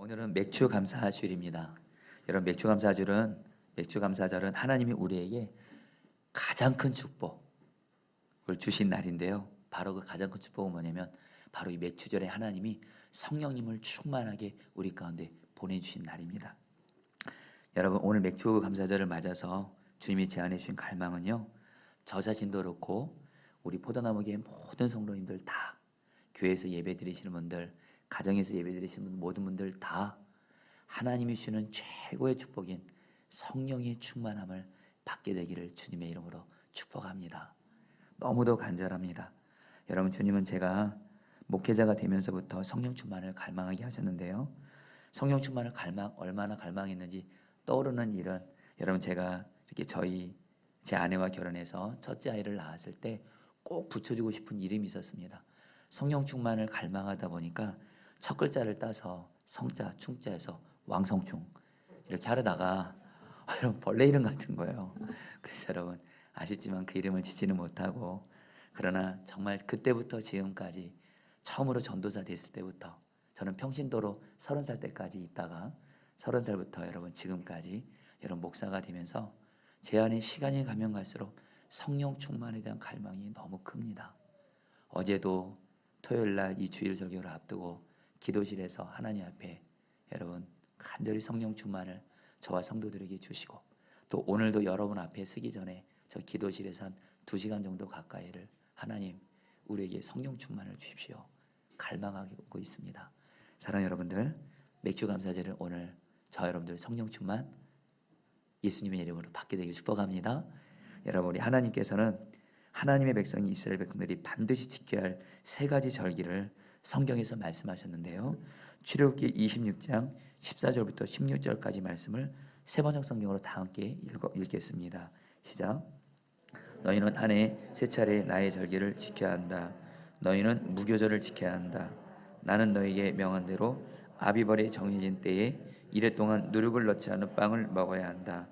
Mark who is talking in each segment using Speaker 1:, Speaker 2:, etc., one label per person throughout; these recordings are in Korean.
Speaker 1: 오늘은 맥주 감사주일입니다. 여러분 맥주 감사절은 하나님이 우리에게 가장 큰 축복을 주신 날인데요. 바로 그 가장 큰 축복은 뭐냐면 바로 이 맥주절에 하나님이 성령님을 충만하게 우리 가운데 보내주신 날입니다. 여러분 오늘 맥주 감사절을 맞아서 주님이 제안해 주신 갈망은요. 저 자신도 그렇고 우리 포도나무교회 모든 성도님들 다 교회에서 예배 드리시는 분들 가정에서 예배 드리시는 모든 분들 다 하나님이 주시는 최고의 축복인 성령의 충만함을 받게 되기를 주님의 이름으로 축복합니다. 너무도 간절합니다. 여러분 주님은 제가 목회자가 되면서부터 성령 충만을 갈망하게 하셨는데요. 성령 충만을 얼마나 갈망했는지 떠오르는 일은 여러분 제가 이렇게 제 아내와 결혼해서 첫째 아이를 낳았을 때 꼭 붙여주고 싶은 이름이 있었습니다. 성령 충만을 갈망하다 보니까 첫 글자를 따서 성자, 충자에서 왕성충 이렇게 하려다가 여러분 벌레 이름 같은 거예요. 그래서 여러분 아쉽지만 그 이름을 짓지는 못하고 그러나 정말 그때부터 지금까지 처음으로 전도사 됐을 때부터 저는 평신도로 30살 때까지 있다가 30살부터 여러분 지금까지 여러분 목사가 되면서 제 안에 시간이 가면 갈수록 성령 충만에 대한 갈망이 너무 큽니다. 어제도 토요일날 이 주일 설교를 앞두고 기도실에서 하나님 앞에 여러분 간절히 성령 충만을 저와 성도들에게 주시고 또 오늘도 여러분 앞에 서기 전에 저 기도실에서 한 2시간 정도 가까이를 하나님 우리에게 성령 충만을 주십시오 갈망하고 있습니다. 사랑하는 여러분들 맥주 감사제를 오늘 저 여러분들 성령 충만 예수님의 이름으로 받게 되길 축복합니다. 여러분 우리 하나님께서는 하나님의 백성이 이스라엘 백성들이 반드시 지켜야 할 3가지 절기를 성경에서 말씀하셨는데요. 출애굽기 26장 14절부터 16절까지 말씀을 세번역 성경으로 다 함께 읽겠습니다. 시작. 너희는 한 해 3차례 나의 절기를 지켜야 한다. 너희는 무교절을 지켜야 한다. 나는 너희에게 명한 대로 아비벌이 정해진 때에 이래 동안 누룩을 넣지 않은 빵을 먹어야 한다.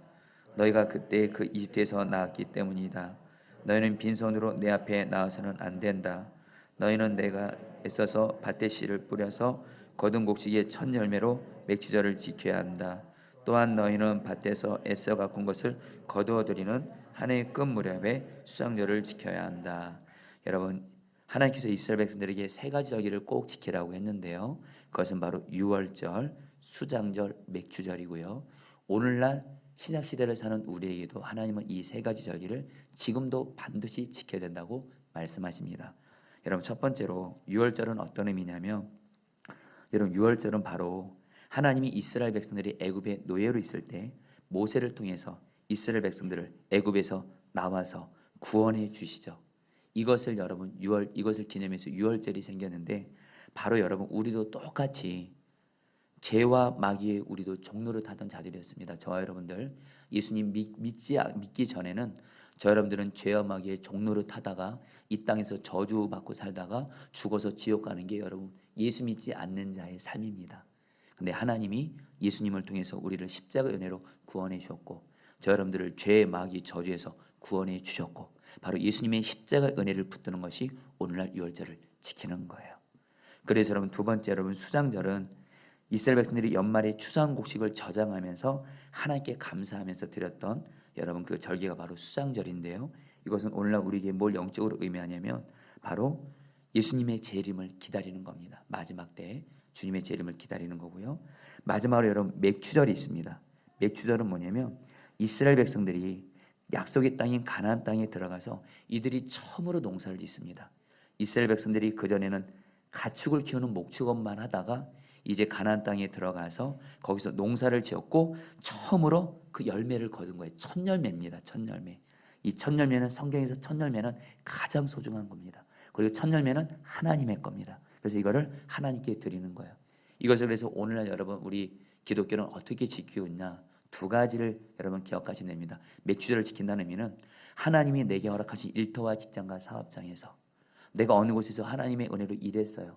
Speaker 1: 너희가 그때 그 이집트에서 나왔기 때문이다. 너희는 빈손으로 내 앞에 나와서는 안 된다. 너희는 내가 애써서 밭에 씨를 뿌려서 거둔 곡식의 첫 열매로 맥주절을 지켜야 한다. 또한 너희는 밭에서 애써 가꾼 것을 거두어 들이는 한 해의 끝 무렵에 수장절을 지켜야 한다. 여러분 하나님께서 이스라엘 백성들에게 3가지 절기를 꼭 지키라고 했는데요. 그것은 바로 유월절, 수장절, 맥주절이고요. 오늘날 신약 시대를 사는 우리에게도 하나님은 이 3가지 절기를 지금도 반드시 지켜야 된다고 말씀하십니다. 여러분 첫 번째로 유월절은 어떤 의미냐면 여러분 유월절은 바로 하나님이 이스라엘 백성들이 애굽의 노예로 있을 때 모세를 통해서 이스라엘 백성들을 애굽에서 나와서 구원해 주시죠. 이것을 기념해서 유월절이 생겼는데 바로 여러분 우리도 똑같이 죄와 마귀의 우리도 종로를 타던 자들이었습니다. 저와 여러분들 예수님 믿기 전에는 저 여러분들은 죄와 마귀의 종로를 타다가 이 땅에서 저주받고 살다가 죽어서 지옥 가는 게 여러분 예수 믿지 않는 자의 삶입니다. 근데 하나님이 예수님을 통해서 우리를 십자가 은혜로 구원해 주셨고 저 여러분들을 죄의 마귀 저주에서 구원해 주셨고 바로 예수님의 십자가 은혜를 붙드는 것이 오늘날 유월절을 지키는 거예요. 그래서 여러분 두 번째 여러분 수장절은 이스라엘 백성들이 연말에 추수곡식을 저장하면서 하나님께 감사하면서 드렸던 여러분 그 절기가 바로 수장절인데요. 이것은 오늘날 우리에게 뭘 영적으로 의미하냐면 바로 예수님의 재림을 기다리는 겁니다. 마지막 때에 주님의 재림을 기다리는 거고요. 마지막으로 여러분 맥주절이 있습니다. 맥주절은 뭐냐면 이스라엘 백성들이 약속의 땅인 가나안 땅에 들어가서 이들이 처음으로 농사를 짓습니다. 이스라엘 백성들이 그전에는 가축을 키우는 목축업만 하다가 이제 가나안 땅에 들어가서 거기서 농사를 지었고 처음으로 그 열매를 거둔 거예요. 첫 열매입니다. 첫 열매. 이 첫 열매는 성경에서 첫 열매는 가장 소중한 겁니다. 그리고 첫 열매는 하나님의 겁니다. 그래서 이거를 하나님께 드리는 거예요. 이것을 그래서 오늘날 여러분 우리 기독교는 어떻게 지키고 있냐? 2가지를 여러분 기억하시면 됩니다. 맥주절을 지킨다는 의미는 하나님이 내게 허락하신 일터와 직장과 사업장에서 내가 어느 곳에서 하나님의 은혜로 일했어요.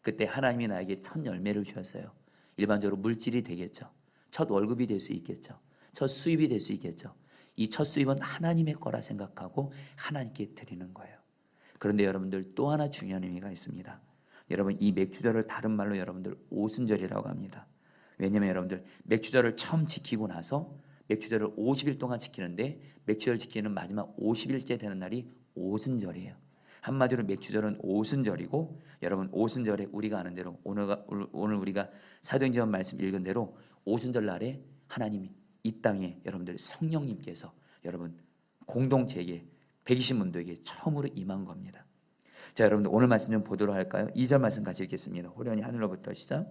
Speaker 1: 그때 하나님이 나에게 첫 열매를 주셨어요. 일반적으로 물질이 되겠죠. 첫 월급이 될 수 있겠죠. 첫 수입이 될 수 있겠죠. 이 첫 수입은 하나님의 거라 생각하고 하나님께 드리는 거예요. 그런데 여러분들 또 하나 중요한 의미가 있습니다. 여러분 이 맥주절을 다른 말로 여러분들 오순절이라고 합니다. 왜냐하면 여러분들 맥주절을 처음 지키고 나서 맥주절을 50일 동안 지키는데 맥주절 지키는 마지막 50일째 되는 날이 오순절이에요. 한마디로 맥주절은 오순절이고 여러분 오순절에 우리가 아는 대로 오늘 우리가 사도행전 말씀 읽은 대로 오순절 날에 하나님이 이 땅에 여러분들 성령님께서 여러분 공동체에게 120문도에게 처음으로 임한 겁니다. 자, 여러분들 오늘 말씀 좀 보도록 할까요? 2절 말씀 같이 읽겠습니다. 호련히 하늘로부터 시작.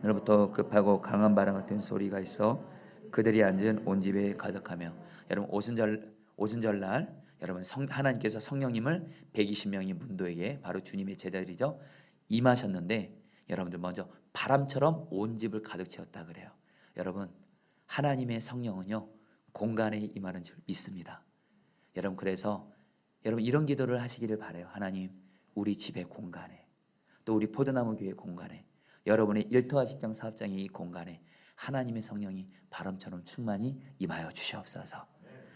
Speaker 1: 하늘로부터 급하고 강한 바람 같은 소리가 있어 그들이 앉은 온 집에 가득하며. 여러분 오순절 날 여러분 하나님께서 성령님을 120명의 문도에게 바로 주님의 제자들이죠 임하셨는데 여러분들 먼저 바람처럼 온 집을 가득 채웠다 그래요. 여러분 하나님의 성령은요 공간에 임하는 줄 믿습니다. 여러분 그래서 여러분 이런 기도를 하시기를 바라요. 하나님 우리 집의 공간에 또 우리 포도나무 교회 공간에 여러분의 일터와 직장 사업장의 이 공간에 하나님의 성령이 바람처럼 충만히 임하여 주시옵소서.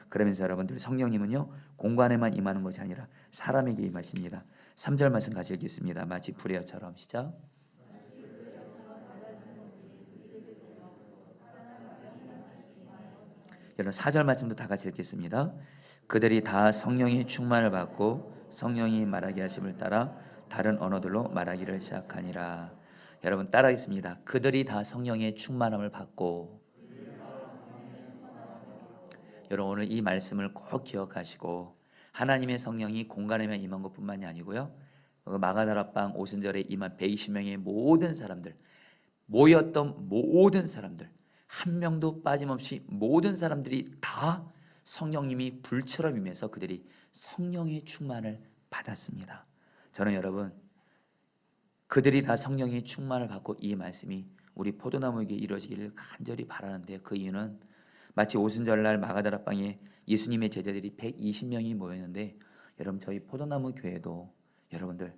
Speaker 1: 그러면서 여러분들 성령님은요 공간에만 임하는 것이 아니라 사람에게 임하십니다. 3절 말씀 같이 읽겠습니다. 마치 불의어처럼 시작. 여러분 4절 말씀도 다 같이 읽겠습니다. 그들이 다 성령의 충만을 받고 성령이 말하게 하심을 따라 다른 언어들로 말하기를 시작하니라. 여러분 따라하겠습니다. 그들이 다 성령의 충만함을 받고. 여러분 오늘 이 말씀을 꼭 기억하시고 하나님의 성령이 공간에만 임한 것뿐만이 아니고요 마가다락방 오순절에 임한 120명의 모든 사람들 모였던 모든 사람들 한 명도 빠짐없이 모든 사람들이 다 성령님이 불처럼 임해서 그들이 성령의 충만을 받았습니다. 저는 여러분 그들이 다 성령의 충만을 받고 이 말씀이 우리 포도나무에게 이루어지기를 간절히 바라는데 그 이유는 마치 오순절날 마가다락방에 예수님의 제자들이 120명이 모였는데 여러분 저희 포도나무 교회도 여러분들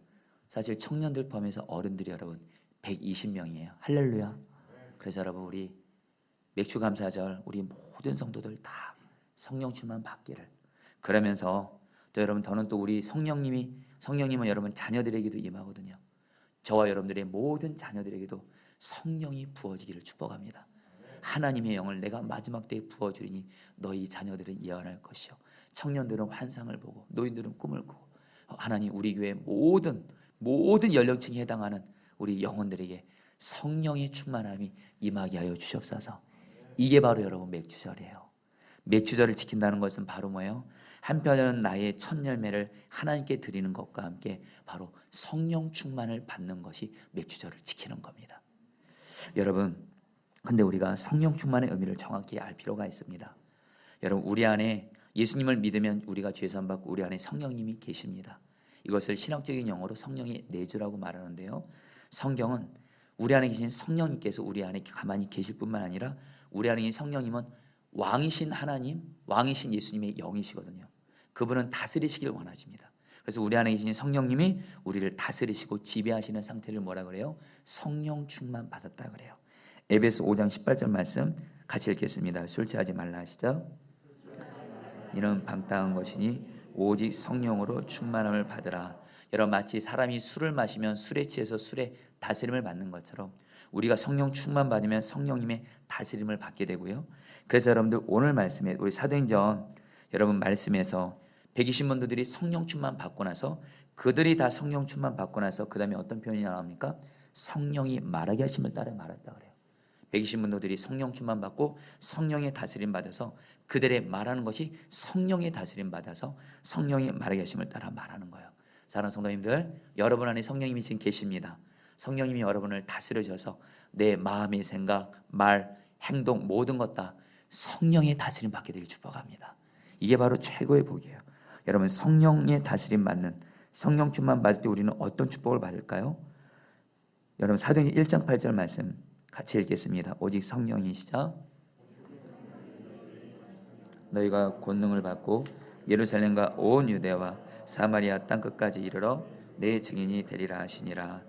Speaker 1: 사실 청년들 포함해서 어른들이 여러분 120명이에요. 할렐루야. 그래서 여러분 우리 맥주감사절 우리 모든 성도들 다 성령 충만 받기를 그러면서 또 여러분 더는 또 우리 성령님은 여러분 자녀들에게도 임하거든요. 저와 여러분들의 모든 자녀들에게도 성령이 부어지기를 축복합니다. 하나님의 영을 내가 마지막 때에 부어주리니 너희 자녀들은 예언할 것이요 청년들은 환상을 보고 노인들은 꿈을 꾸고 하나님 우리 교회 모든 연령층에 해당하는 우리 영혼들에게 성령의 충만함이 임하게 하여 주시옵소서. 이게 바로 여러분 맥주절이에요. 맥주절을 지킨다는 것은 바로 뭐예요? 한편은 나의 첫 열매를 하나님께 드리는 것과 함께 바로 성령 충만을 받는 것이 맥주절을 지키는 겁니다. 여러분 근데 우리가 성령 충만의 의미를 정확히 알 필요가 있습니다. 여러분 우리 안에 예수님을 믿으면 우리가 죄 사함 받고 우리 안에 성령님이 계십니다. 이것을 신학적인 용어로 성령의 내주라고 말하는데요. 성경은 우리 안에 계신 성령님께서 우리 안에 가만히 계실 뿐만 아니라 우리 안에 계신 성령님은 왕이신 하나님, 왕이신 예수님의 영이시거든요. 그분은 다스리시길 원하십니다. 그래서 우리 안에 계신 성령님이 우리를 다스리시고 지배하시는 상태를 뭐라 그래요? 성령 충만 받았다 그래요. 에베소 5장 18절 말씀 같이 읽겠습니다. 술 취하지 말라 하시죠. 이는 방탕한 것이니 오직 성령으로 충만함을 받으라. 여러분 마치 사람이 술을 마시면 술에 취해서 술에 다스림을 받는 것처럼 우리가 성령 충만 받으면 성령님의 다스림을 받게 되고요. 그래서 여러분들 오늘 말씀에 우리 사도행전 여러분 말씀에서 120문도들이 성령 충만 받고 나서 그들이 다 성령 충만 받고 나서 그 다음에 어떤 표현이 나옵니까? 성령이 말하게 하심을 따라 말했다 그래요. 120문도들이 성령 충만 받고 성령의 다스림 받아서 그들의 말하는 것이 성령의 다스림 받아서 성령의 말하게 하심을 따라 말하는 거예요. 사랑하는 성도님들 여러분 안에 성령님이 지금 계십니다. 성령님이 여러분을 다스려 주셔서 내 마음의 생각, 말, 행동 모든 것 다 성령의 다스림 받게 되길 축복합니다. 이게 바로 최고의 복이에요. 여러분 성령의 다스림 받는 성령 충만 받을 때 우리는 어떤 축복을 받을까요? 여러분 사도행전 1장 8절 말씀 같이 읽겠습니다. 오직 성령이시자 너희가 권능을 받고 예루살렘과 온 유대와 사마리아 땅끝까지 이르러 내 증인이 되리라 하시니라.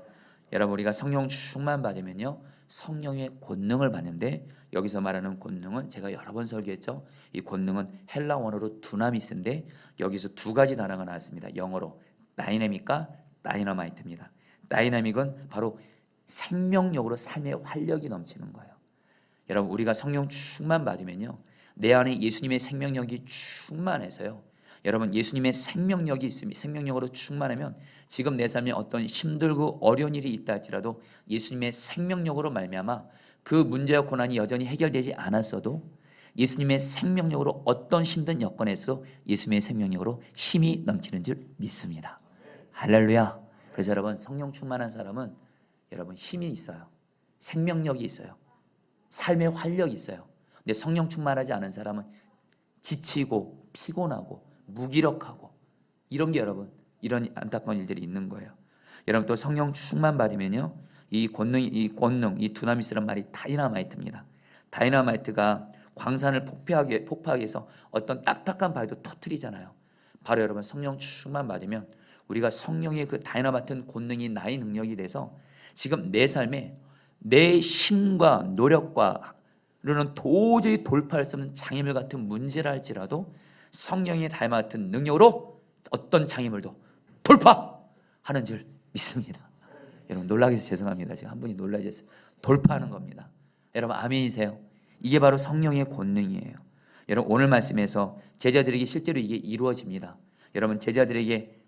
Speaker 1: 여러분 우리가 성령 충만 받으면요 성령의 권능을 받는데 여기서 말하는 권능은 제가 여러 번 설교했죠. 이 권능은 헬라 원어로 두나미스인데 여기서 두 가지 단어가 나왔습니다. 영어로 다이내믹과 다이너마이트입니다. 다이나믹은 바로 생명력으로 삶의 활력이 넘치는 거예요. 여러분, 우리가 성령 충만 받으면요, 내 안에 예수님의 생명력이 충만해서요, 여러분, 예수님의 생명력이 있으면, 생명력으로 충만하면 지금 내 삶에 어떤 힘들고 어려운 일이 있다 할지라도 예수님의 생명력으로 말미암아 그 문제와 고난이 여전히 해결되지 않았어도 예수님의 생명력으로 어떤 힘든 여건에서 예수님의 생명력으로 힘이 넘치는 줄 믿습니다. 할렐루야. 그래서 여러분, 성령 충만한 사람은 여러분 힘이 있어요. 생명력이 있어요. 삶의 활력이 있어요. 근데 성령 충만하지 않은 사람은 지치고 피곤하고 무기력하고 이런 게 여러분, 이런 안타까운 일들이 있는 거예요. 여러분, 또 성령 충만 받으면요, 이 권능, 이 두나미스란 말이 다이너마이트입니다. 다이너마이트가 광산을 폭파하기 위해서 어떤 딱딱한 바위도 터뜨리잖아요. 바로 여러분, 성령 충만 받으면 우리가 성령의 그 다이너마이트 권능이 나의 능력이 돼서 지금 내 삶에 내 힘과 노력과로는 도저히 돌파할 수 없는 장애물 같은 문제라 할지라도 성령의 다이너마이트 능력으로 어떤 장애물도 돌파하는 줄 믿습니다. 여러분, 놀라게 해서 죄송합니다. 지금 한 분이 놀라셨어요. 돌파하는 겁니다. 여러분, 아멘이세요? 이게 바로 성령의 권능이에요. 여러분, 오늘 말씀에서 제자들에게 실제로 이게 이루어집니다. 여러분, 제자들에게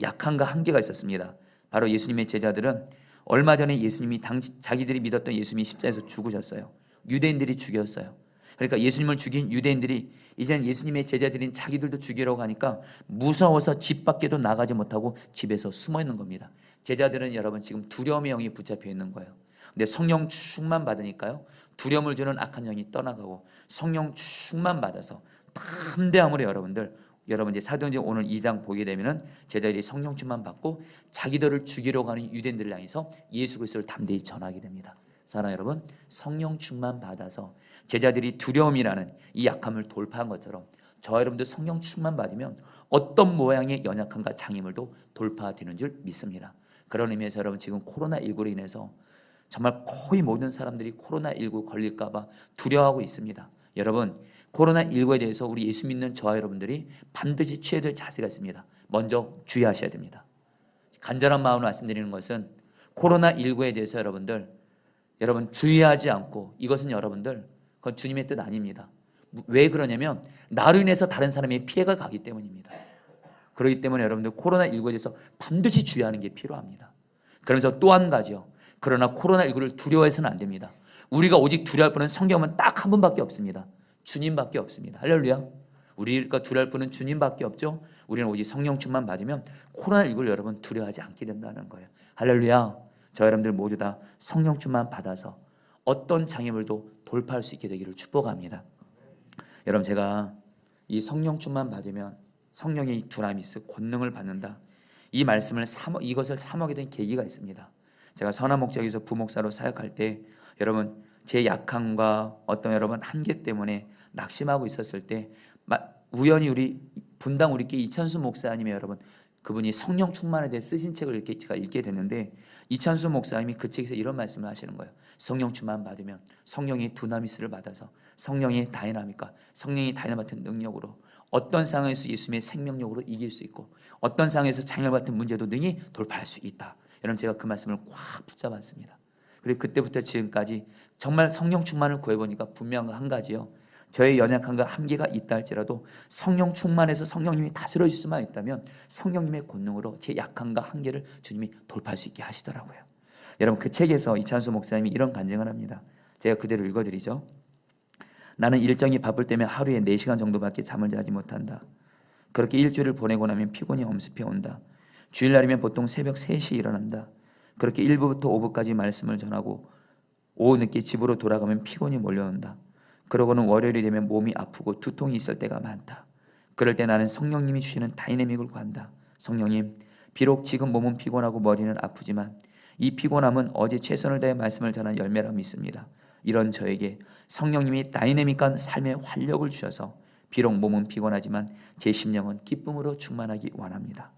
Speaker 1: 약함과 한계가 있었습니다. 바로 예수님의 제자들은 얼마 전에 예수님이 자기들이 믿었던 예수님이 십자가에서 죽으셨어요. 유대인들이 죽였어요. 그러니까 예수님을 죽인 유대인들이 이제는 예수님의 제자들인 자기들도 죽이려고 하니까 무서워서 집 밖에도 나가지 못하고 집에서 숨어 있는 겁니다. 제자들은 여러분 지금 두려움의 영이 붙잡혀 있는 거예요. 근데 성령 충만 받으니까요, 두려움을 주는 악한 영이 떠나가고 성령 충만 받아서 담대함으로 여러분 이제 사도행전 오늘 2장 보게 되면은 제자들이 성령 충만 받고 자기들을 죽이려고 하는 유대인들을 향해서 예수 그리스도를 담대히 전하게 됩니다. 사랑하는 여러분, 성령 충만 받아서 제자들이 두려움이라는 이 약함을 돌파한 것처럼 저와 여러분도 성령 충만 받으면 어떤 모양의 연약함과 장애물도 돌파되는 줄 믿습니다. 그런 의미에서 여러분, 지금 코로나19로 인해서 정말 거의 모든 사람들이 코로나19 걸릴까 봐 두려워하고 있습니다. 여러분, 코로나19에 대해서 우리 예수 믿는 저와 여러분들이 반드시 취해야 될 자세가 있습니다. 먼저 주의하셔야 됩니다. 간절한 마음으로 말씀드리는 것은 코로나19에 대해서 여러분 주의하지 않고, 이것은 여러분들 그건 주님의 뜻 아닙니다. 왜 그러냐면 나로 인해서 다른 사람의 피해가 가기 때문입니다. 그렇기 때문에 여러분들 코로나19에 대해서 반드시 주의하는 게 필요합니다. 그러면서 또 한 가지요. 그러나 코로나19를 두려워해서는 안 됩니다. 우리가 오직 두려워할 분은 성경은 딱 한 분밖에 없습니다. 주님밖에 없습니다. 할렐루야. 우리가 두려워할 분은 주님밖에 없죠. 우리는 오직 성령 충만 받으면 코로나19를 여러분 두려워하지 않게 된다는 거예요. 할렐루야. 저 여러분들 모두 다 성령 충만 받아서 어떤 장애물도 돌파할 수 있게 되기를 축복합니다. 여러분, 제가 이 성령 충만 받으면 성령의 두나미스 권능을 받는다, 이 말씀을 이것을 사모하게 된 계기가 있습니다. 제가 선한 목적에서 부목사로 사역할 때 여러분 제 약함과 어떤 여러분 한계 때문에 낙심하고 있었을 때 우연히 우리 분당 우리께 이찬수 목사님의 여러분 그분이 성령 충만에 대해 쓰신 책을 제가 읽게 됐는데, 이찬수 목사님이 그 책에서 이런 말씀을 하시는 거예요. 성령 충만 받으면 성령의 두나미스를 받아서 성령의 다이나믹과 성령의 다이나믹 능력으로 어떤 상황에서 예수님의 생명력으로 이길 수 있고 어떤 상황에서 장애물 같은 문제도 능히 돌파할 수 있다. 여러분, 제가 그 말씀을 꽉 붙잡았습니다. 그리고 그때부터 지금까지 정말 성령 충만을 구해보니까 분명한 한 가지요. 저의 연약함과 한계가 있다 할지라도 성령 충만해서 성령님이 다스려 줄 수만 있다면 성령님의 권능으로 제 약함과 한계를 주님이 돌파할 수 있게 하시더라고요. 여러분, 그 책에서 이찬수 목사님이 이런 간증을 합니다. 제가 그대로 읽어드리죠. 나는 일정이 바쁠 때면 하루에 4시간 정도밖에 잠을 자지 못한다. 그렇게 일주일을 보내고 나면 피곤이 엄습해 온다. 주일날이면 보통 새벽 3시에 일어난다. 그렇게 1부부터 5부까지 말씀을 전하고 오후 늦게 집으로 돌아가면 피곤이 몰려온다. 그러고는 월요일이 되면 몸이 아프고 두통이 있을 때가 많다. 그럴 때 나는 성령님이 주시는 다이내믹을 구한다. 성령님, 비록 지금 몸은 피곤하고 머리는 아프지만 이 피곤함은 어제 최선을 다해 말씀을 전한 열매라 믿습니다. 이런 저에게 성령님이 다이내믹한 삶의 활력을 주셔서 비록 몸은 피곤하지만 제 심령은 기쁨으로 충만하기 원합니다.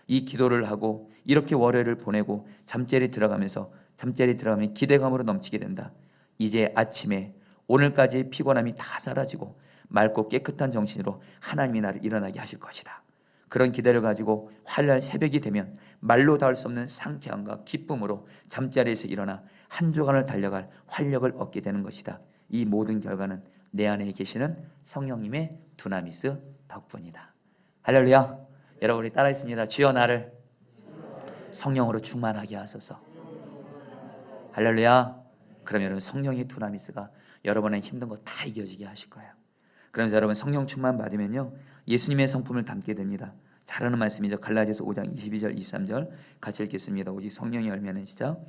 Speaker 1: 이 기도를 하고 이렇게 월요일을 보내고 잠자리에 들어가면 기대감으로 넘치게 된다. 이제 아침에 오늘까지의 피곤함이 다 사라지고 맑고 깨끗한 정신으로 하나님이 나를 일어나게 하실 것이다. 그런 기대를 가지고 화요일 새벽이 되면 말로 닿을 수 없는 상쾌함과 기쁨으로 잠자리에서 일어나 한 주간을 달려갈 활력을 얻게 되는 것이다. 이 모든 결과는 내 안에 계시는 성령님의 두나미스 덕분이다. 할렐루야. 여러분이 따라했습니다. 주여 나를 성령으로 충만하게 하소서. 할렐루야. 그럼 여러분 성령의 두나미스가 여러분의 힘든 거 다 이겨지게 하실 거예요. 그래서 여러분 성령 충만 받으면요 예수님의 성품을 담게 됩니다. 잘하는 말씀이죠. 갈라디아서 5장 22절 23절 같이 읽겠습니다. 오직 성령의 열매는 시작.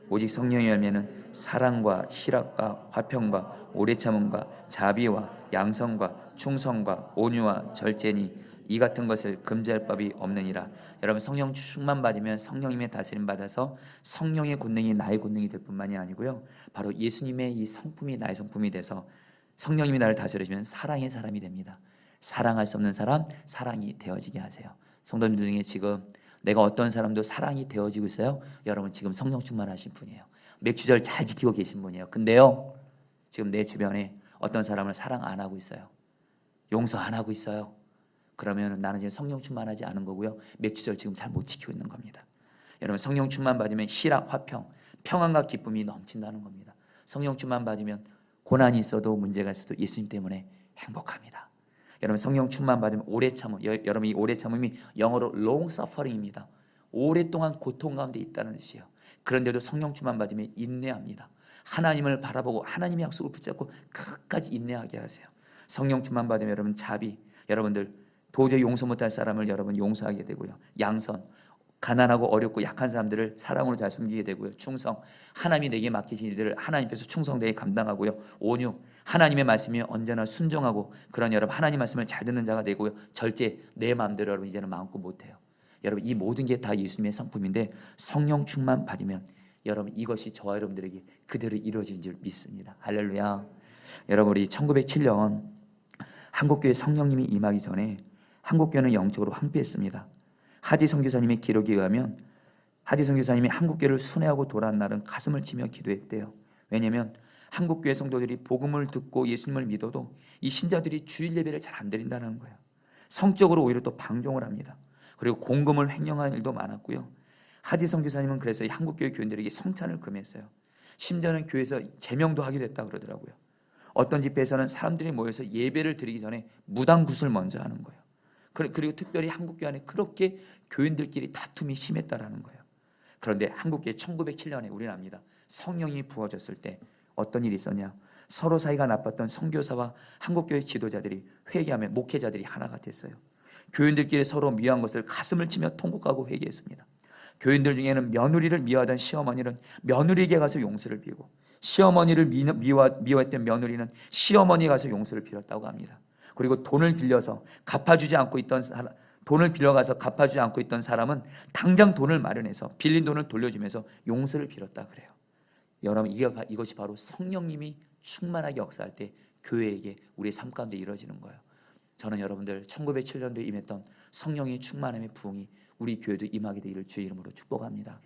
Speaker 1: 오직 성령의 열매는 사랑과 희락과 화평과 오래 참음과 자비와 양성과 충성과 온유와 절제니 이 같은 것을 금지할 법이 없느니라. 여러분 성령 충만 받으면 성령님의 다스림 받아서 성령의 권능이 나의 권능이 될 뿐만이 아니고요. 바로 예수님의 이 성품이 나의 성품이 돼서 성령님이 나를 다스리시면 사랑의 사람이 됩니다. 사랑할 수 없는 사람 사랑이 되어지게 하세요. 성도님들 중에 지금 내가 어떤 사람도 사랑이 되어지고 있어요. 여러분 지금 성령 충만하신 분이에요. 맥주절 잘 지키고 계신 분이에요. 근데요 지금 내 주변에 어떤 사람을 사랑 안 하고 있어요. 용서 안 하고 있어요. 그러면 나는 지금 성령 충만하지 않은 거고요. 맥주절 지금 잘 못 지키고 있는 겁니다. 여러분 성령 충만 받으면 희락, 화평, 평안과 기쁨이 넘친다는 겁니다. 성령 충만 받으면 고난이 있어도 문제가 있어도 예수님 때문에 행복합니다. 여러분 성령 충만 받으면 오래 참음. 여러분 이 오래 참음이 영어로 long suffering입니다. 오랫동안 고통 가운데 있다는 뜻이에요. 그런데도 성령 충만 받으면 인내합니다. 하나님을 바라보고 하나님의 약속을 붙잡고 끝까지 인내하게 하세요. 성령 충만 받으면 여러분 자비, 여러분들 도저히 용서 못할 사람을 여러분 용서하게 되고요. 양선, 가난하고 어렵고 약한 사람들을 사랑으로 잘 섬기게 되고요. 충성, 하나님이 내게 맡기신 일들을 하나님 앞에서 충성되게 감당하고요. 온유, 하나님의 말씀이 언제나 순종하고 그런 여러분 하나님 말씀을 잘 듣는 자가 되고요. 절제, 내 마음대로 여러분 이제는 마음껏 못해요. 여러분 이 모든 게 다 예수님의 성품인데 성령 충만 받으면 여러분 이것이 저와 여러분들에게 그대로 이루어진 줄 믿습니다. 할렐루야. 여러분 우리 1907년 한국교회 성령님이 임하기 전에 한국교회는 영적으로 황폐했습니다. 하디 선교사님의 기록에 의하면 하디 선교사님이 한국교회를 순회하고 돌아온 날은 가슴을 치며 기도했대요. 왜냐하면 한국교회 성도들이 복음을 듣고 예수님을 믿어도 이 신자들이 주일 예배를 잘 안 드린다는 거예요. 성적으로 오히려 또 방종을 합니다. 그리고 공금을 횡령하는 일도 많았고요. 하디 선교사님은 그래서 이 한국교회 교인들에게 성찬을 금했어요. 심지어는 교회에서 제명도 하게 됐다 그러더라고요. 어떤 집회에서는 사람들이 모여서 예배를 드리기 전에 무당굿을 먼저 하는 거예요. 그리고 특별히 한국교회 안에 그렇게 교인들끼리 다툼이 심했다라는 거예요. 그런데 한국교회 1907년에 우리는 압니다. 성령이 부어졌을 때 어떤 일이 있었냐? 서로 사이가 나빴던 선교사와 한국교회 지도자들이 회개하며 목회자들이 하나가 됐어요. 교인들끼리 서로 미워한 것을 가슴을 치며 통곡하고 회개했습니다. 교인들 중에는 며느리를 미워하던 시어머니는 며느리에게 가서 용서를 빌고 시어머니를 미워했던 며느리는 시어머니에 가서 용서를 빌었다고 합니다. 그리고 돈을 빌려가서 갚아주지 않고 있던 사람은 당장 돈을 마련해서 빌린 돈을 돌려주면서 용서를 빌었다 그래요. 여러분 이것이 바로 성령님이 충만하게 역사할 때 교회에게 우리의 삶 가운데 이루어지는 거예요. 저는 여러분들 1907년도에 임했던 성령의 충만함의 부흥이 우리 교회도 임하게 되기를 주의 이름으로 축복합니다.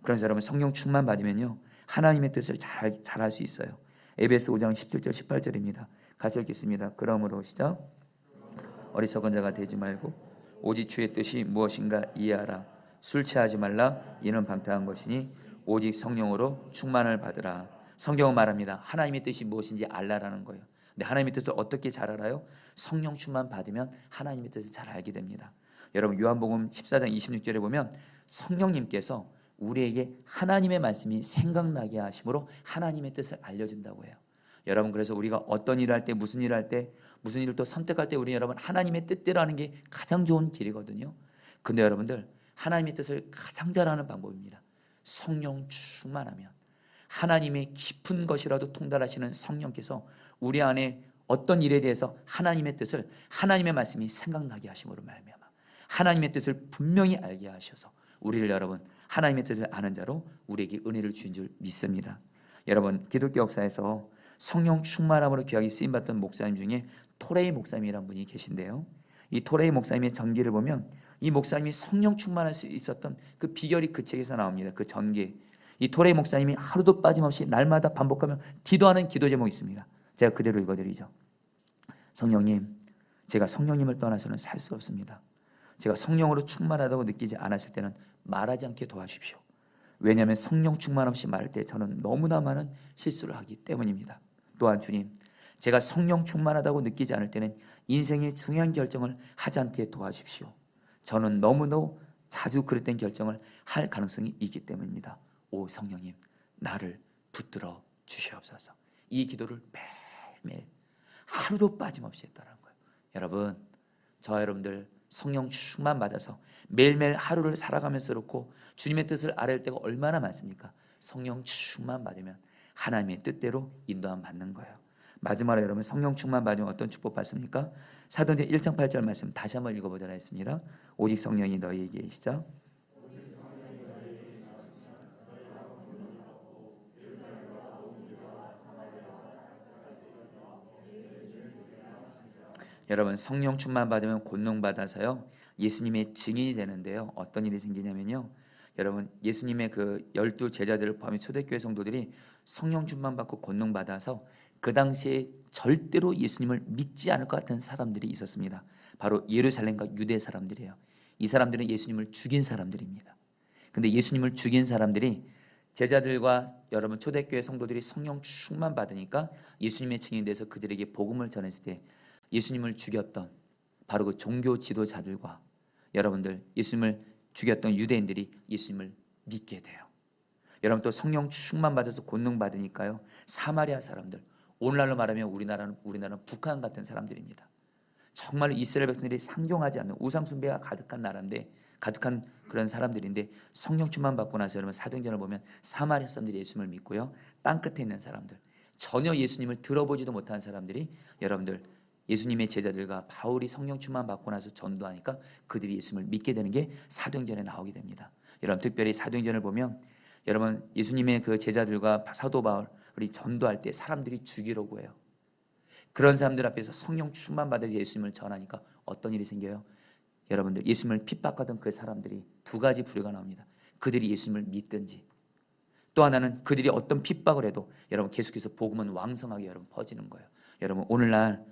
Speaker 1: 그래서 여러분 성령 충만 받으면요 하나님의 뜻을 잘할 수 있어요. 에베소 5장 17절 18절입니다. 같이 읽겠습니다. 그러므로 시작. 어리석은 자가 되지 말고 오직 주의 뜻이 무엇인가 이해하라. 술 취하지 말라. 이는 방탕한 것이니 오직 성령으로 충만을 받으라. 성경은 말합니다. 하나님의 뜻이 무엇인지 알라라는 거예요. 근데 하나님의 뜻을 어떻게 잘 알아요? 성령 충만 받으면 하나님의 뜻을 잘 알게 됩니다. 여러분 요한복음 14장 26절에 보면 성령님께서 우리에게 하나님의 말씀이 생각나게 하심으로 하나님의 뜻을 알려준다고 해요. 여러분 그래서 우리가 어떤 일을 할 때 무슨 일을 할 때 무슨 일을 또 선택할 때 우리 여러분 하나님의 뜻대로 하는 게 가장 좋은 길이거든요. 근데 여러분들 하나님의 뜻을 가장 잘하는 방법입니다. 성령 충만하면 하나님의 깊은 것이라도 통달하시는 성령께서 우리 안에 어떤 일에 대해서 하나님의 뜻을 하나님의 말씀이 생각나게 하심으로 말미암아 하나님의 뜻을 분명히 알게 하셔서 우리를 여러분 하나님의 뜻을 아는 자로 우리에게 은혜를 주신 줄 믿습니다. 여러분 기독교 역사에서 성령 충만함으로 귀하게 쓰임받던 목사님 중에 토레이 목사님이라는 분이 계신데요. 이 토레이 목사님의 전기를 보면 이 목사님이 성령 충만할 수 있었던 그 비결이 그 책에서 나옵니다. 그 전기. 이 토레이 목사님이 하루도 빠짐없이 날마다 반복하며 기도하는 기도 제목이 있습니다. 제가 그대로 읽어드리죠. 성령님, 제가 성령님을 떠나서는 살 수 없습니다. 제가 성령으로 충만하다고 느끼지 않았을 때는 말하지 않게 도와주십시오. 왜냐하면 성령 충만 없이 말할 때 저는 너무나 많은 실수를 하기 때문입니다. 또한 주님, 제가 성령 충만하다고 느끼지 않을 때는 인생의 중요한 결정을 하지 않게 도와주십시오. 저는 너무너무 자주 그랬던 결정을 할 가능성이 있기 때문입니다. 오 성령님, 나를 붙들어 주시옵소서. 이 기도를 매일매일 하루도 빠짐없이 했다는 거예요. 여러분, 저와 여러분들 성령 충만 받아서 매일매일 하루를 살아가면서 그렇고 주님의 뜻을 알아낼 때가 얼마나 많습니까? 성령 충만 받으면 하나님의 뜻대로 인도함 받는 거예요. 마지막으로 여러분 성령 충만 받으면 어떤 축복 받습니까? 사도행전 1장 8절 말씀 다시 한번 읽어보도록 하겠습니다. 오직 성령이 너희에게 시작. 여러분 성령 충만 받으면 권능 받아서요 예수님의 증인이 되는데요. 어떤 일이 생기냐면요. 여러분 예수님의 그 12 제자들을 포함해 초대교회 성도들이 성령 충만 받고 권능 받아서 그 당시에 절대로 예수님을 믿지 않을 것 같은 사람들이 있었습니다. 바로 예루살렘과 유대 사람들이에요. 이 사람들은 예수님을 죽인 사람들입니다. 근데 예수님을 죽인 사람들이 제자들과 여러분 초대교회 성도들이 성령 충만 받으니까 예수님의 증인이 돼서 그들에게 복음을 전했을 때 예수님을 죽였던 바로 그 종교 지도자들과 여러분들 예수님을 죽였던 유대인들이 예수님을 믿게 돼요. 여러분 또 성령 충만 받아서 권능 받으니까요. 사마리아 사람들, 오늘날로 말하면 우리나라는 북한 같은 사람들입니다. 정말 이스라엘 백성들이 상종하지 않는 우상 숭배가 가득한 나라인데 가득한 그런 사람들인데 성령 충만 받고 나서 여러분 사도행전을 보면 사마리아 사람들이 예수님을 믿고요. 땅 끝에 있는 사람들, 전혀 예수님을 들어보지도 못한 사람들이 여러분들 예수님의 제자들과 바울이 성령 충만 받고 나서 전도하니까 그들이 예수님을 믿게 되는 게 사도행전에 나오게 됩니다. 여러분 특별히 사도행전을 보면 여러분 예수님의 그 제자들과 사도 바울이 전도할 때 사람들이 죽이려고 해요. 그런 사람들 앞에서 성령 충만 받아서 예수님을 전하니까 어떤 일이 생겨요? 여러분들 예수님을 핍박하던 그 사람들이 두 가지 부류가 나옵니다. 그들이 예수님을 믿든지 또 하나는 그들이 어떤 핍박을 해도 여러분 계속해서 복음은 왕성하게 여러분 퍼지는 거예요. 여러분 오늘날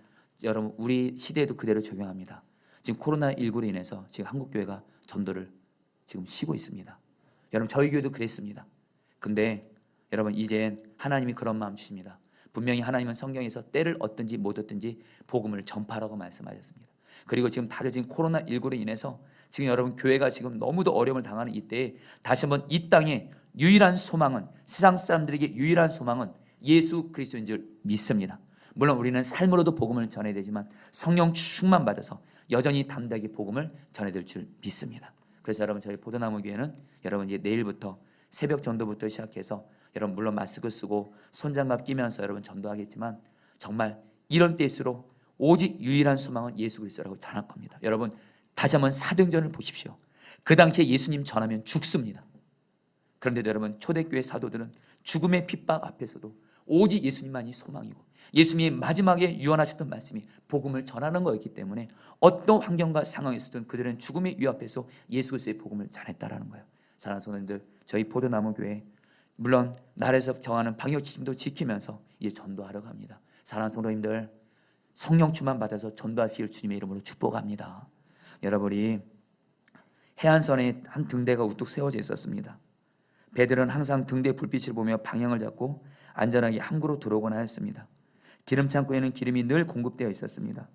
Speaker 1: 여러분 우리 시대에도 그대로 적용합니다. 지금 코로나19로 인해서 지금 한국교회가 전도를 지금 쉬고 있습니다. 여러분 저희 교회도 그랬습니다. 근데 여러분 이젠 하나님이 그런 마음 주십니다. 분명히 하나님은 성경에서 때를 얻든지 못 얻든지 복음을 전파하라고 말씀하셨습니다. 그리고 지금 다들 지금 코로나19로 인해서 지금 여러분 교회가 지금 너무도 어려움을 당하는 이때에 다시 한번 이 땅에 유일한 소망은 세상 사람들에게 유일한 소망은 예수 그리스도인 줄 믿습니다. 물론 우리는 삶으로도 복음을 전해야 되지만 성령 충만 받아서 여전히 담대하게 복음을 전해야 될 줄 믿습니다. 그래서 여러분 저희 보도나무 교회는 여러분 이제 내일부터 새벽 전도부터 시작해서 여러분 물론 마스크 쓰고 손장갑 끼면서 여러분 전도하겠지만 정말 이런 때일수록 오직 유일한 소망은 예수 그리스도라고 전할 겁니다. 여러분 다시 한번 사도행전을 보십시오. 그 당시에 예수님 전하면 죽습니다. 그런데도 여러분 초대교회 사도들은 죽음의 핍박 앞에서도 오직 예수님만이 소망이고 예수님이 마지막에 유언하셨던 말씀이 복음을 전하는 거였기 때문에 어떤 환경과 상황에서든 그들은 죽음의 위 앞에서 예수 그리스도의 복음을 전했다라는 거예요. 사랑하는 성도님들, 저희 포도나무 교회 물론 나라에서 정하는 방역 지침도 지키면서 이제 전도하려고 합니다. 사랑하는 성도님들, 성령 충만 받아서 전도하시길 주님의 이름으로 축복합니다. 여러분이 해안선에 한 등대가 우뚝 세워져 있었습니다. 배들은 항상 등대 불빛을 보며 방향을 잡고 안전하게 항구로 들어오곤 하였습니다. 기름 창고에는 기름이 늘 공급되어 있었습니다.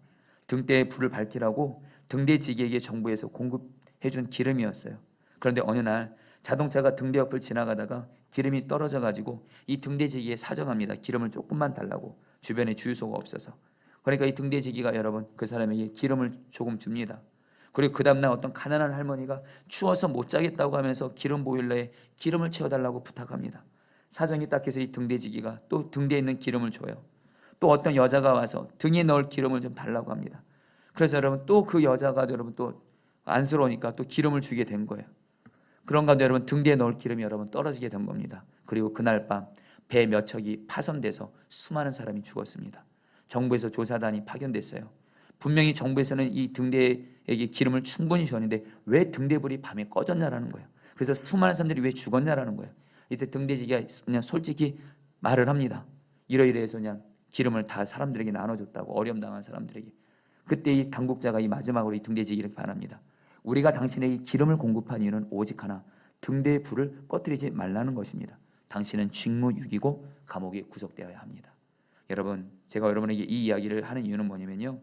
Speaker 1: 등대에 불을 밝히라고 등대지기에게 정부에서 공급해준 기름이었어요. 그런데 어느 날 자동차가 등대 옆을 지나가다가 기름이 떨어져 가지고 이 등대지기에 사정합니다. 기름을 조금만 달라고. 주변에 주유소가 없어서. 그러니까 이 등대지기가 여러분 그 사람에게 기름을 조금 줍니다. 그리고 그 다음날 어떤 가난한 할머니가 추워서 못 자겠다고 하면서 기름 보일러에 기름을 채워달라고 부탁합니다. 사정이 딱 해서 이 등대지기가 또 등대에 있는 기름을 줘요. 또 어떤 여자가 와서 등에 넣을 기름을 좀 달라고 합니다. 그래서 여러분 또 그 여자가 여러분 또 안쓰러우니까 또 기름을 주게 된 거예요. 그런 가운데 여러분 등대에 넣을 기름이 여러분 떨어지게 된 겁니다. 그리고 그날 밤 배 몇 척이 파손돼서 수많은 사람이 죽었습니다. 정부에서 조사단이 파견됐어요. 분명히 정부에서는 이 등대에게 기름을 충분히 줬는데 왜 등대불이 밤에 꺼졌냐라는 거예요. 그래서 수많은 사람들이 왜 죽었냐라는 거예요. 이때 등대지기가 그냥 솔직히 말을 합니다. 이러이러해서 그냥 기름을 다 사람들에게 나눠줬다고, 어려움 당한 사람들에게. 그때 이 당국자가 이 마지막으로 이 등대지기를 바랍니다. 우리가 당신에게 기름을 공급한 이유는 오직 하나, 등대의 불을 꺼뜨리지 말라는 것입니다. 당신은 직무유기고 감옥에 구속되어야 합니다. 여러분, 제가 여러분에게 이 이야기를 하는 이유는 뭐냐면요,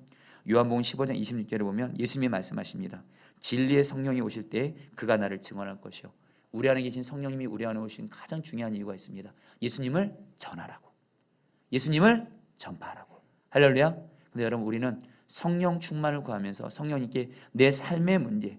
Speaker 1: 요한복음 15장 26절에 보면 예수님이 말씀하십니다. 진리의 성령이 오실 때 그가 나를 증언할 것이요. 우리 안에 계신 성령님이 우리 안에 오신 가장 중요한 이유가 있습니다. 예수님을 전하라고, 예수님을 전파하라고. 할렐루야. 근데 여러분, 우리는 성령 충만을 구하면서 성령님께 내 삶의 문제,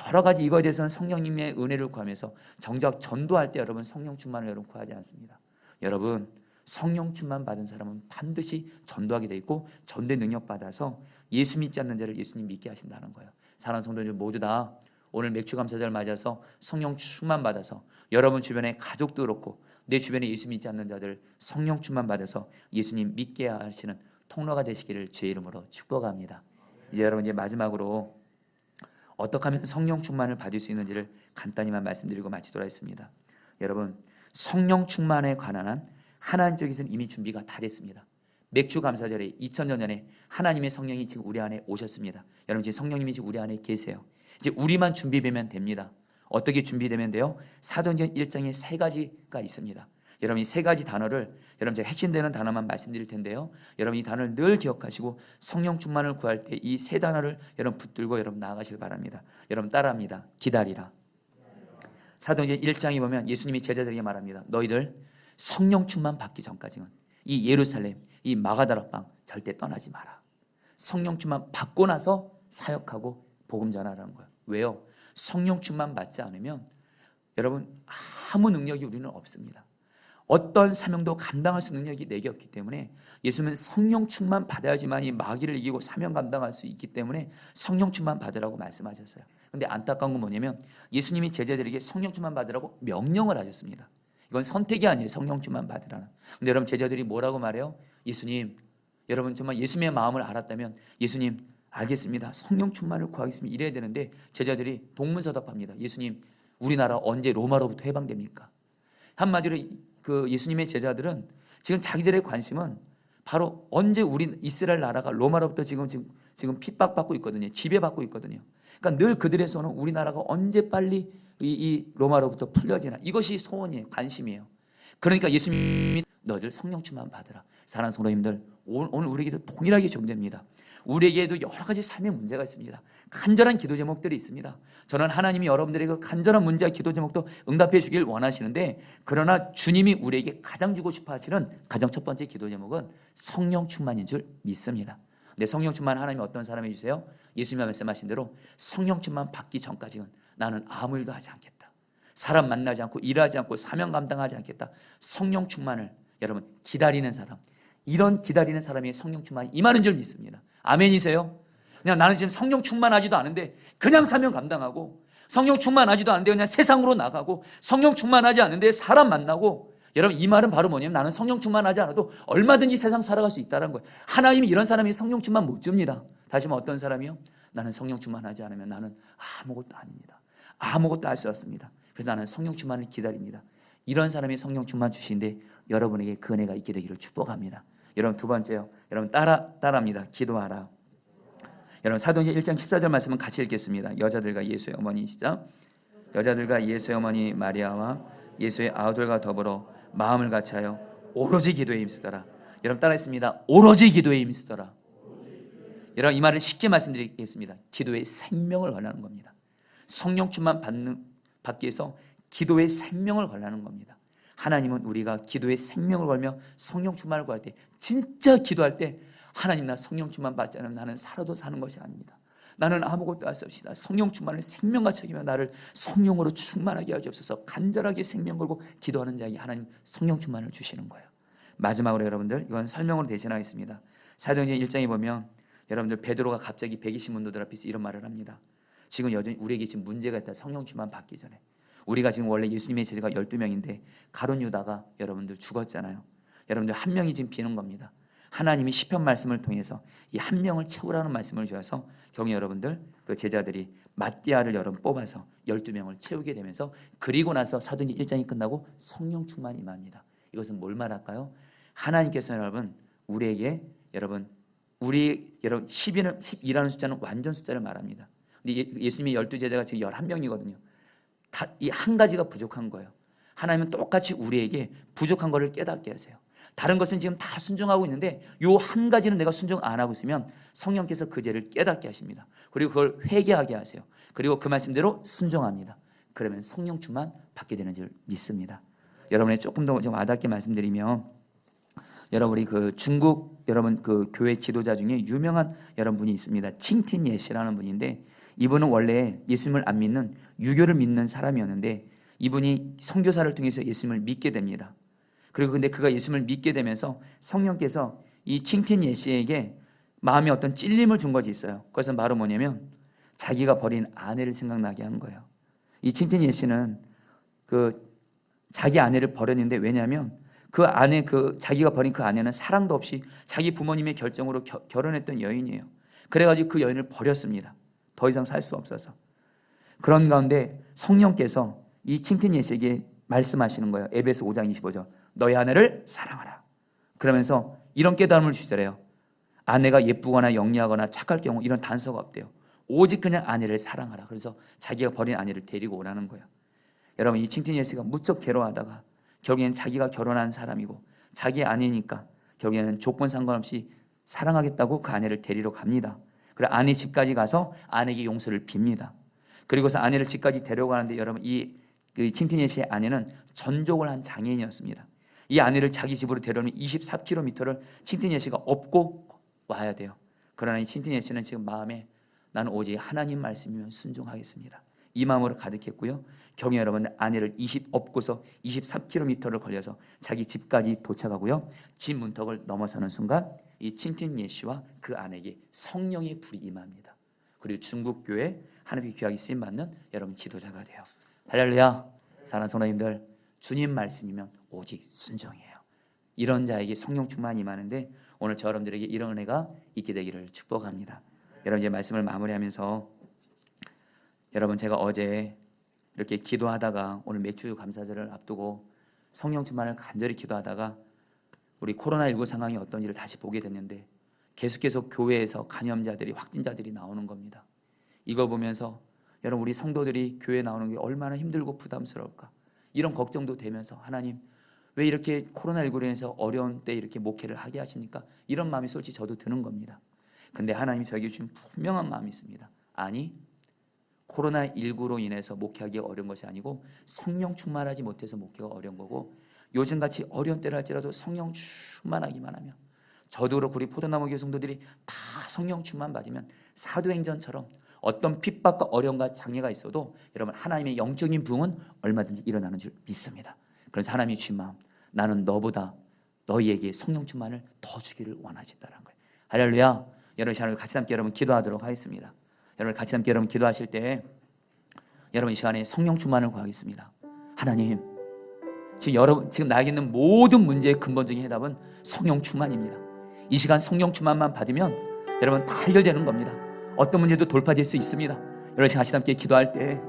Speaker 1: 여러 가지 이거에 대해서는 성령님의 은혜를 구하면서 정작 전도할 때 여러분 성령 충만을 여러분 구하지 않습니다. 여러분, 성령 충만 받은 사람은 반드시 전도하게 돼 있고 전도의 능력 받아서 예수 믿지 않는 자를 예수님 믿게 하신다는 거예요. 사랑하는 성도들 모두 다 오늘 맥주감사절을 맞아서 성령 충만 받아서 여러분 주변에 가족도 그렇고 내 주변에 예수 믿지 않는 자들 성령 충만 받아서 예수님 믿게 하시는 통로가 되시기를 주의 이름으로 축복합니다. 이제 여러분, 이제 마지막으로 어떻게 하면 성령 충만을 받을 수 있는지를 간단히만 말씀드리고 마치도록 하겠습니다. 여러분, 성령 충만에 관한 한 하나님 쪽에서는 이미 준비가 다 됐습니다. 맥주 감사절에 2000년 전에 하나님의 성령이 지금 우리 안에 오셨습니다. 여러분, 지금 성령님이 지금 우리 안에 계세요. 이제 우리만 준비되면 됩니다. 어떻게 준비되면 돼요? 사도행전 1장에 세 가지가 있습니다. 여러분, 이 세 가지 단어를 여러분 제가 핵심되는 단어만 말씀드릴 텐데요, 여러분 이 단어를 늘 기억하시고 성령 충만을 구할 때 이 세 단어를 여러분 붙들고 여러분 나아가시길 바랍니다. 여러분 따라합니다. 기다리라. 사도행전 1장에 보면 예수님이 제자들에게 말합니다. 너희들 성령 충만 받기 전까지는 이 예루살렘, 이 마가다라 빵 절대 떠나지 마라. 성령 충만 받고 나서 사역하고 복음 전하라는 거예요. 왜요? 성령 충만 받지 않으면 여러분 아무 능력이 우리는 없습니다. 어떤 사명도 감당할 수 있는 능력이 내게 없기 때문에 예수님은 성령 충만 받아야지만 이 마귀를 이기고 사명 감당할 수 있기 때문에 성령 충만 받으라고 말씀하셨어요. 그런데 안타까운 건 뭐냐면 예수님이 제자들에게 성령 충만 받으라고 명령을 하셨습니다. 이건 선택이 아니에요. 성령 충만 받으라는. 근데 여러분, 제자들이 뭐라고 말해요? 예수님, 여러분 정말 예수님의 마음을 알았다면 예수님 알겠습니다, 성령 충만을 구하겠습니다, 이래야 되는데 제자들이 동문서답합니다. 예수님, 우리나라 언제 로마로부터 해방됩니까? 한마디로 그 예수님의 제자들은 지금 자기들의 관심은 바로 언제 우리 이스라엘 나라가 로마로부터 지금 핍박받고 있거든요. 지배받고 있거든요. 그러니까 늘 그들의 손은 우리나라가 언제 빨리 이 로마로부터 풀려지나, 이것이 소원이에요. 관심이에요. 그러니까 예수님이 너희들 성령 충만 받으라. 사랑하는 성도님들, 오늘 우리에게도 동일하게 적용됩니다. 우리에게도 여러 가지 삶의 문제가 있습니다. 간절한 기도 제목들이 있습니다. 저는 하나님이 여러분들의 그 간절한 문제와 기도 제목도 응답해 주길 원하시는데, 그러나 주님이 우리에게 가장 주고 싶어 하시는 가장 첫 번째 기도 제목은 성령 충만인 줄 믿습니다. 근데 성령 충만 하나님이 어떤 사람이 주세요? 예수님이 말씀하신 대로 성령 충만 받기 전까지는 나는 아무 일도 하지 않겠다. 사람 만나지 않고 일하지 않고 사명 감당하지 않겠다. 성령 충만을 여러분 기다리는 사람, 이런 기다리는 사람이 성령 충만이 임하는 줄 믿습니다. 아멘이세요? 그냥 나는 지금 성령 충만하지도 않은데 그냥 사명 감당하고, 성령 충만하지도 않은데 그냥 세상으로 나가고, 성령 충만하지 않은데 사람 만나고. 여러분, 이 말은 바로 뭐냐면 나는 성령 충만하지 않아도 얼마든지 세상 살아갈 수 있다는 거예요. 하나님이 이런 사람이 성령 충만 못 줍니다. 다시 말해 어떤 사람이요? 나는 성령 충만하지 않으면 나는 아무것도 아닙니다. 아무것도 할 수 없습니다. 그래서 나는 성령 충만을 기다립니다. 이런 사람이 성령 충만 주시는데 여러분에게 그 은혜가 있게 되기를 축복합니다. 여러분, 두 번째요, 여러분 따라합니다. 기도하라. 여러분, 사도행전 1장 14절 말씀은 같이 읽겠습니다. 여자들과 예수의 어머니, 시작. 여자들과 예수의 어머니 마리아와 예수의 아우들과 더불어 마음을 같이하여 오로지 기도에 힘쓰더라. 여러분 따라했습니다. 오로지 기도에 힘쓰더라. 여러분, 이 말을 쉽게 말씀드리겠습니다. 기도의 생명을 걸라는 겁니다. 성령 충만 받기 위해서 기도의 생명을 걸라는 겁니다. 하나님은 우리가 기도의 생명을 걸며 성령 충만을 구할 때, 진짜 기도할 때 하나님, 나 성령 충만 받지 않으면 나는 살아도 사는 것이 아닙니다. 나는 아무것도 할 수 없습니다. 성령 충만을 생명같이 여기며 나를 성령으로 충만하게 하시옵소서. 간절하게 생명 걸고 기도하는 자에게 하나님 성령 충만을 주시는 거예요. 마지막으로 여러분들, 이건 설명으로 대신하겠습니다. 사도행전 1장에 보면 여러분들 베드로가 갑자기 120문도들 앞에서 이런 말을 합니다. 지금 여전히 우리에게 지금 문제가 있다. 성령 충만 받기 전에. 우리가 지금 원래 예수님의 제자가 12명인데 가룟 유다가 여러분들 죽었잖아요. 여러분들 한 명이 지금 비는 겁니다. 하나님이 시편 말씀을 통해서 이 한 명을 채우라는 말씀을 주셔서 경희 여러분들 그 제자들이 마띠아를 여러분 뽑아서 12명을 채우게 되면서, 그리고 나서 사도행전 1장이 끝나고 성령 충만이 임합니다. 이것은 뭘 말할까요? 하나님께서 여러분 우리에게 여러분 10이라는 숫자는 완전 숫자를 말합니다. 근데 예수님의 12제자가 지금 11명이거든요. 다 이 한 가지가 부족한 거예요. 하나님은 똑같이 우리에게 부족한 거를 깨닫게 하세요. 다른 것은 지금 다 순종하고 있는데 요 한 가지는 내가 순종 안 하고 있으면 성령께서 그 죄를 깨닫게 하십니다. 그리고 그걸 회개하게 하세요. 그리고 그 말씀대로 순종합니다. 그러면 성령 충만 받게 되는 줄 믿습니다. 여러분의 조금 더 좀 와닿게 말씀드리면, 여러분이 그 중국 여러분 그 교회 지도자 중에 유명한 여러분이 있습니다. 칭틴 예시라는 분인데, 이분은 원래 예수님을 안 믿는 유교를 믿는 사람이었는데 이분이 선교사를 통해서 예수님을 믿게 됩니다. 그리고 근데 그가 예수님을 믿게 되면서 성령께서 이 칭틴 예시에게 마음에 어떤 찔림을 준 것이 있어요. 그것은 바로 뭐냐면 자기가 버린 아내를 생각나게 한 거예요. 이 칭틴 예시는 그 자기 아내를 버렸는데, 왜냐하면 그 아내, 그 자기가 버린 그 아내는 사랑도 없이 자기 부모님의 결정으로 결혼했던 여인이에요. 그래가지고 그 여인을 버렸습니다. 더 이상 살 수 없어서. 그런 가운데 성령께서 이 칭틴 예시에게 말씀하시는 거예요. 에베소 5장 25절. 너희 아내를 사랑하라. 그러면서 이런 깨달음을 주시더래요. 아내가 예쁘거나 영리하거나 착할 경우 이런 단서가 없대요. 오직 그냥 아내를 사랑하라. 그래서 자기가 버린 아내를 데리고 오라는 거예요. 여러분, 이 칭틴 예시가 무척 괴로워하다가 결국에는 자기가 결혼한 사람이고 자기 아내니까 결국에는 조건 상관없이 사랑하겠다고 그 아내를 데리러 갑니다. 그리고 아내 집까지 가서 아내에게 용서를 빕니다. 그리고서 아내를 집까지 데려가는데, 여러분, 이 칭틴 예시의 아내는 전족을 한 장애인이었습니다. 이 아내를 자기 집으로 데려오면 24km를 칭틴 예시가 업고 와야 돼요. 그러나 이 칭틴 예시는 지금 마음에 나는 오직 하나님 말씀이면 순종하겠습니다, 이 마음으로 가득했고요. 경에 여러분, 아내를 업고서 23km를 걸려서 자기 집까지 도착하고요. 집 문턱을 넘어서는 순간 이 칭틴 예시와 그 아내에게 성령의 불이 임합니다. 그리고 중국 교회 하나님의 귀하게 쓰임 받는 여러분 지도자가 돼요. 할렐루야. 사랑하는 성도님들, 주님 말씀이면 오직 순종이에요. 이런 자에게 성령 충만이 임하는데 오늘 저 여러분들에게 이런 은혜가 있게 되기를 축복합니다. 여러분, 이제 말씀을 마무리하면서, 여러분, 제가 어제 이렇게 기도하다가 오늘 맥주 감사절을 앞두고 성령 충만을 간절히 기도하다가 우리 코로나19 상황이 어떤지를 다시 보게 됐는데 계속해서 교회에서 감염자들이, 확진자들이 나오는 겁니다. 이거 보면서 여러분, 우리 성도들이 교회 나오는 게 얼마나 힘들고 부담스러울까, 이런 걱정도 되면서, 하나님 왜 이렇게 코로나19로 인해서 어려운 때 이렇게 목회를 하게 하십니까? 이런 마음이 솔직히 저도 드는 겁니다. 근데 하나님이 저에게 주신 분명한 마음이 있습니다. 아니, 코로나19로 인해서 목회하기가 어려운 것이 아니고 성령 충만하지 못해서 목회가 어려운 거고, 요즘같이 어려운 때를 할지라도 성령 충만하기만 하면, 저도 그렇고 우리 포도나무 교회 성도들이 다 성령 충만 받으면 사도행전처럼 어떤 핍박과 어려움과 장애가 있어도 여러분, 하나님의 영적인 부흥은 얼마든지 일어나는 줄 믿습니다. 그래서 하나님이 주신 마음, 나는 너보다 너희에게 성령 충만을 더 주기를 원하신다는 거예요. 할렐루야. 여러분, 시간을 같이 함께 여러분 기도하도록 하겠습니다. 여러분, 같이 함께 여러분 기도하실 때 여러분 이 시간에 성령 충만을 구하겠습니다. 하나님, 지금 나에게 있는 모든 문제의 근본적인 해답은 성령 충만입니다. 이 시간 성령 충만만 받으면 여러분 다 해결되는 겁니다. 어떤 문제도 돌파될 수 있습니다. 여러분, 같이 함께 기도할 때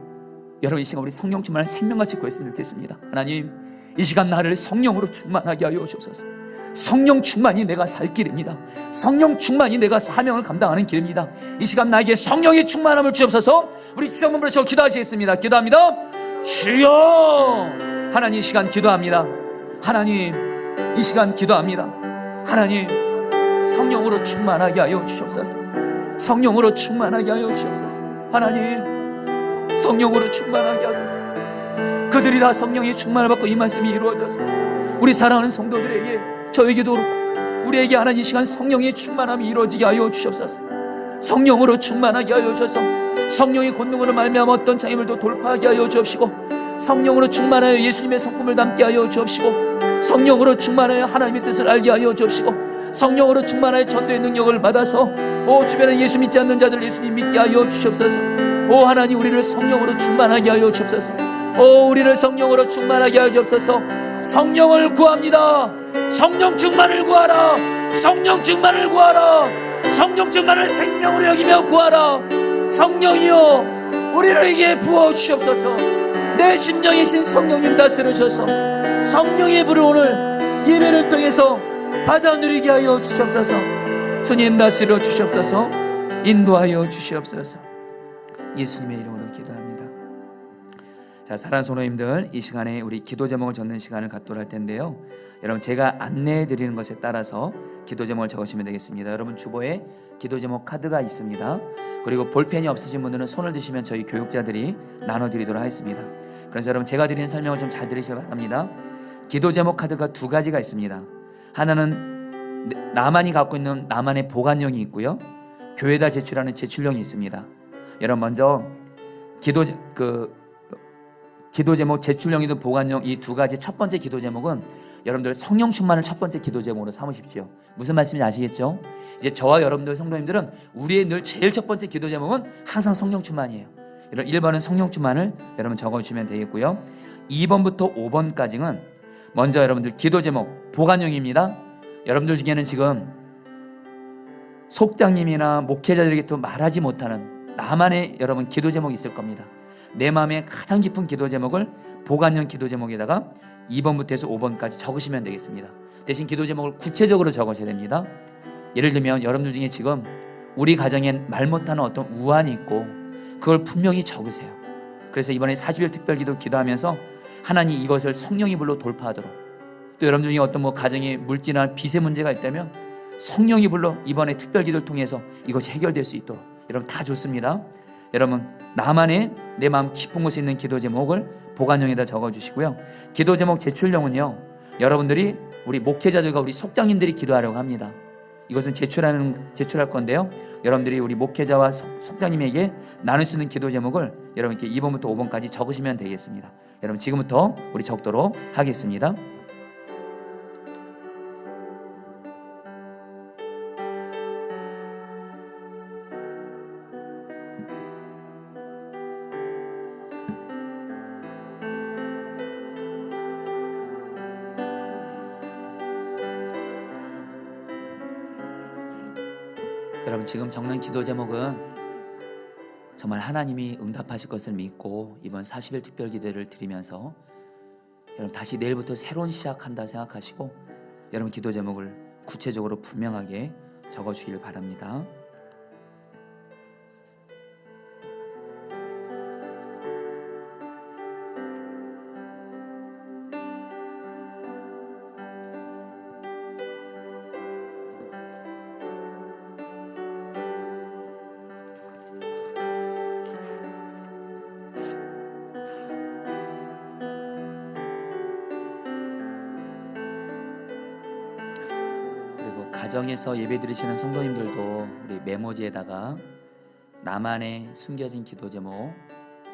Speaker 1: 여러분 이 시간 우리 성령 충만을 생명같이 구했으면 좋겠습니다. 하나님, 이 시간 나를 성령으로 충만하게 하여 주옵소서. 성령 충만이 내가 살 길입니다. 성령 충만이 내가 사명을 감당하는 길입니다. 이 시간 나에게 성령의 충만함을 주옵소서. 우리 주여 한번 부르시고 기도하시겠습니다. 기도합니다. 주여. 하나님, 이 시간 기도합니다. 하나님, 이 시간 기도합니다. 하나님, 성령으로 충만하게 하여 주옵소서. 성령으로 충만하게 하여 주옵소서. 하나님, 성령으로 충만하게 하소서. 그들이 다 성령의 충만을 받고 이 말씀이 이루어져서 우리 사랑하는 성도들에게, 저에게도 그렇고 우리에게 하나님 이 시간 성령의 충만함이 이루어지게 하여 주옵소서. 성령으로 충만하게 하여 주셔서 성령의 권능으로 말미암아 어떤 장애물도 돌파하게 하여 주옵시고, 성령으로 충만하여 예수님의 성품을 담게 하여 주옵시고, 성령으로 충만하여 하나님의 뜻을 알게 하여 주옵시고, 성령으로 충만하여 전도의 능력을 받아서 주변에 예수 믿지 않는 자들 예수님 믿게 하여 주옵소서. 하나님, 우리를 성령으로 충만하게 하여 주옵소서. 우리를 성령으로 충만하게 하여 주옵소서. 성령을 구합니다. 성령 충만을 구하라. 성령 충만을 구하라. 성령 충만을 생명으로 여기며 구하라. 성령이여, 우리에게 부어 주옵소서. 내 심령이신 성령님 다스려 주셔서 성령의 불을 오늘 예배를 통해서 받아 누리게 하여 주시옵소서. 주님 다스려 주시옵소서. 인도하여 주시옵소서. 예수님의 이름으로 기도합니다. 자, 사랑하는 성도님들, 이 시간에 우리 기도 제목을 적는 시간을 갖도록 할 텐데요. 여러분, 제가 안내해 드리는 것에 따라서 기도 제목을 적으시면 되겠습니다. 여러분, 주보에 기도 제목 카드가 있습니다. 그리고 볼펜이 없으신 분들은 손을 드시면 저희 교육자들이 나눠드리도록 하겠습니다. 그래서 여러분, 제가 드리는 설명을 좀 잘 들으시기 바랍니다. 기도 제목 카드가 두 가지가 있습니다. 하나는 나만이 갖고 있는 나만의 보관용이 있고요, 교회에다 제출하는 제출용이 있습니다. 여러분, 먼저 기도 제목 제출용이든 보관용, 이 두 가지 첫 번째 기도 제목은 여러분들 성령 충만을 첫 번째 기도 제목으로 삼으십시오. 무슨 말씀인지 아시겠죠? 이제 저와 여러분들 성도님들은 우리의 늘 제일 첫 번째 기도 제목은 항상 성령 충만이에요. 1번은 성령 충만을 여러분 적어주시면 되겠고요, 2번부터 5번까지는 먼저 여러분들 기도 제목 보관용입니다. 여러분들 중에는 지금 속장님이나 목회자들에게 또 말하지 못하는 나만의 여러분 기도 제목이 있을 겁니다. 내 마음에 가장 깊은 기도 제목을 보관용 기도 제목에다가 2번부터 해서 5번까지 적으시면 되겠습니다. 대신 기도 제목을 구체적으로 적으셔야 됩니다. 예를 들면 여러분들 중에 지금 우리 가정에 말 못하는 어떤 우환이 있고 그걸 분명히 적으세요. 그래서 이번에 40일 특별기도 기도하면서 하나님 이것을 성령의 불로 돌파하도록, 또 여러분 중에 어떤 가정에 물질이나 빚의 문제가 있다면 성령의 불로 이번에 특별기도를 통해서 이것이 해결될 수 있도록, 여러분 다 좋습니다. 여러분, 나만의 내 마음 깊은 곳에 있는 기도 제목을 보관용에다 적어주시고요, 기도 제목 제출용은요, 여러분들이 우리 목회자들과 우리 속장님들이 기도하려고 합니다. 이것은 제출할 건데요, 여러분들이 우리 목회자와 속장님에게 나눌 수 있는 기도 제목을 여러분 이렇게 2번부터 5번까지 적으시면 되겠습니다. 여러분, 지금부터 우리 적도록 하겠습니다. 여러분, 지금 적는 기도 제목은 정말 하나님이 응답하실 것을 믿고 이번 40일 특별 기도를 드리면서 여러분 다시 내일부터 새로운 시작한다 생각하시고 여러분 기도 제목을 구체적으로 분명하게 적어주길 바랍니다. 가정에서 예배 드리시는 성도님들도 우리 메모지에다가 나만의 숨겨진 기도 제목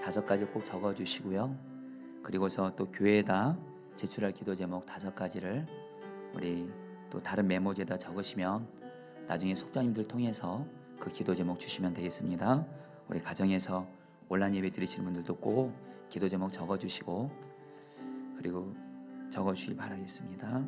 Speaker 1: 5가지 꼭 적어주시고요, 그리고서 또 교회에다 제출할 기도 제목 5가지를 우리 또 다른 메모지에다 적으시면 나중에 속장님들 통해서 그 기도 제목 주시면 되겠습니다. 우리 가정에서 온라인 예배 드리시는 분들도 꼭 기도 제목 적어주시고 그리고 적어주시기 바라겠습니다.